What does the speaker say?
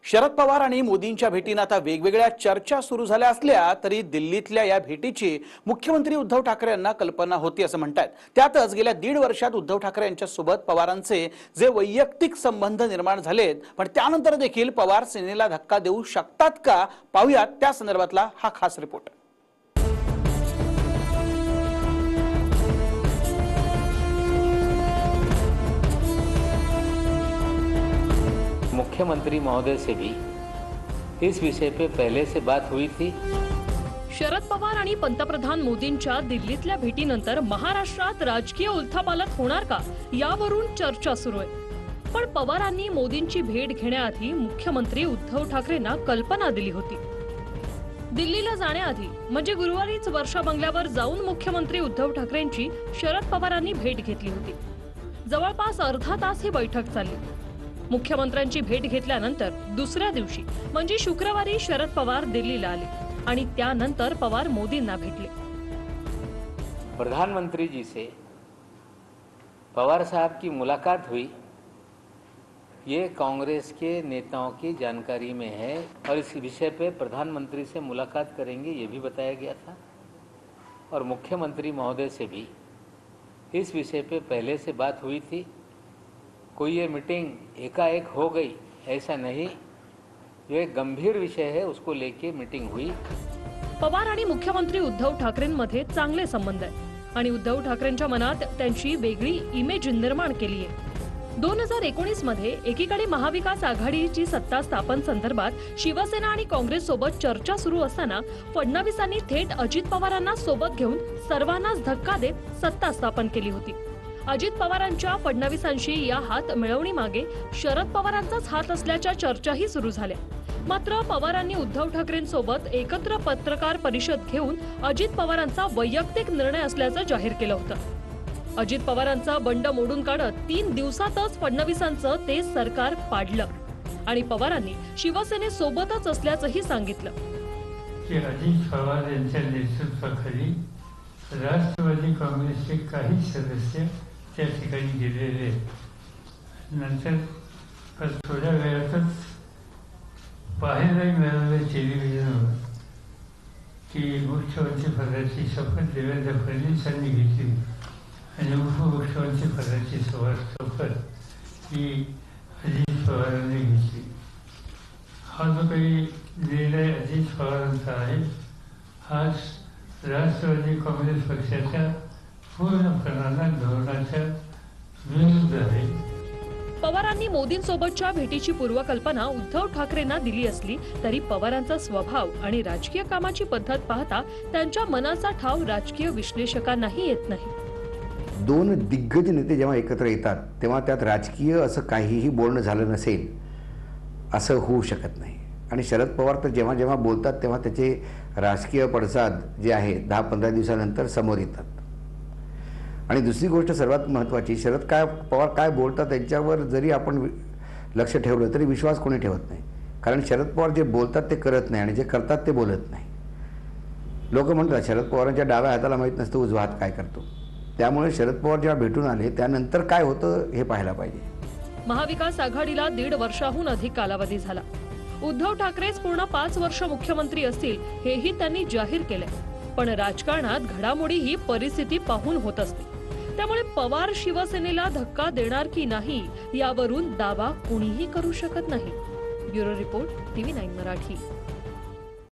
शरद पवार आणि मोदींच्या भेटीने आता वेगवेगळ्या चर्चा सुरू झाल्या असल्या तरी दिल्लीतल्या या भेटीची मुख्यमंत्री उद्धव ठाकरे यांना कल्पना होती असं म्हणतात। त्यातच गेल्या 1.5 वर्षात उद्धव ठाकरे यांच्या सोबत पवारांचे जे वैयक्तिक संबंध निर्माण झालेत, पण त्यानंतर देखील पवार सेनेला धक्का देऊ शकतात का, पाहूयात त्या संदर्भातला हा खास रिपोर्ट। मुख्यमंत्री महोदय से भी इस विषय पे पहले से बात हुई थी। शरद पवार आणि पंतप्रधान मोदींच्या दिल्लीतल्या भेटीनंतर महाराष्ट्रात राजकीय उलथापालथ होणार का, यावरून चर्चा सुरू आहे। पण पवारांनी मोदींची भेट घेण्याआधी मुख्यमंत्री उद्धव ठाकरेंना कल्पना दिली होती। दिल्लीला जाण्याआधी म्हणजे गुरुवारीच वर्षा बंगल्यावर जाऊन मुख्यमंत्री उद्धव ठाकरेंची शरद पवारांनी भेट घेतली होती। जवळपास अर्धा तास ही बैठक चालली। मुख्यमंत्र्यांची भेट घेतल्यानंतर दुसऱ्या दिवशी म्हणजे शुक्रवारी शरद पवार दिल्लीला आले आणि त्यानंतर पवार मोदींना भेटले। प्रधानमंत्री जी से पवार साहब की मुलाकात हुई, ये कांग्रेस के नेताओं की जानकारी में है और इस विषय पे प्रधानमंत्री से मुलाकात करेंगे ये भी बताया गया था। और मुख्यमंत्री महोदय से भी इस विषय पे पहले से बात हुई थी। कोई ये मीटिंग एकाएक हो गई ऐसा नहीं, जो एक गंभीर विषय है उसको लेके मीटिंग हुई। पवार आणि मुख्यमंत्री उद्धव ठाकरेंमध्ये चांगले संबंध आहेत आणि उद्धव ठाकरेंच्या मनात त्यांची वेगळी इमेज निर्माण केली आहे। 2019 मध्ये एकीकडे महाविकास आघाडीची सत्ता स्थापन संदर्भात शिवसेना आणि काँग्रेस सोबत चर्चा सुरू असताना फडणवीसांनी थेट अजित पवारांना सोबत घेऊन सर्वांनाच धक्का देत सत्ता स्थापन केली होती। अजित पवारांच्या फडणवीसांशी या हात मिळवणी मागे शरद पवारांचाच हात असल्याच्या चर्चाही सुरू झाल्या। मात्र पवारांनी उद्धव ठाकरेंसोबत एकत्र पत्रकार परिषद घेऊन अजित पवारांचा वैयक्तिक निर्णय असल्याचं जाहीर केलं होतं। अजित पवारांचा बंड मोडून काढत 3 दिवसातच फडणवीसांचं ते सरकार पाडलं आणि पवारांनी शिवसेनेसोबतच असल्याचंही सांगितलं। अजित पवार यांच्या नेतृत्वाखाली राष्ट्रवादी काँग्रेसचे काही सदस्य त्या ठिकाणी गेलेले, नंतर थोड्या वेळातच पाहायलाही मिळालं टेलिव्हिजनवर की मुख्यमंत्री पदाची शपथ देवेंद्र फडणवीसांनी घेतली आणि उपमुख्यमंत्री पदाची शपथ ही अजित पवारांनी घेतली। हा जो काही निर्णय अजित पवारांचा आहे हा राष्ट्रवादी काँग्रेस पक्षाच्या पूर्णपणाने धोरणाच्या विरुद्ध आहे। पवारांनी मोदींसोबतच्या भेटीची पूर्वकल्पना उद्धव ठाकरेंना दिली असली तरी पवारांचा स्वभाव आणि राजकीय कामाची पद्धत पाहता त्यांच्या मनाचा ठाव राजकीय विश्लेषकांनाही येत नाही। 2 दिग्गज नेते जेव्हा एकत्र येतात तेव्हा त्यात राजकीय असं काहीही बोलणं झालं नसेल असं होऊ शकत नाही। आणि शरद पवार तर जेव्हा जेव्हा बोलतात तेव्हा त्याचे राजकीय पडसाद जे आहे 10-15 दिवसानंतर समोर येतात। आणि दुसरी गोष्ट सर्वात महत्त्वाची, पवार काय बोलतात त्यांच्यावर जरी आपण लक्ष ठेवलं तरी विश्वास कोणी ठेवत नाही। कारण शरद पवार जे बोलतात ते करत नाही आणि जे करतात ते बोलत नाही। लोक म्हणतात शरद पवारांच्या डाव्या हाताला माहीत नसतं उजवा हात काय करतो। त्यामुळे शरद पवार जेव्हा भेटून आले त्यानंतर काय होतं हे पाहायला पाहिजे। महाविकास आघाडीला 1.5 वर्षाहून अधिक कालावधी झाला। उद्धव ठाकरेच पूर्ण 5 वर्ष मुख्यमंत्री असतील हेही त्यांनी जाहीर केलंय। पण राजकारणात घडामोडी ही परिस्थिती पाहून होत असते, त्यामुळे पवार शिवसेनेला धक्का देणार की नाही यावरून दावा कोणीही करू शकत नाही। Bureau report, TV9 Marathi.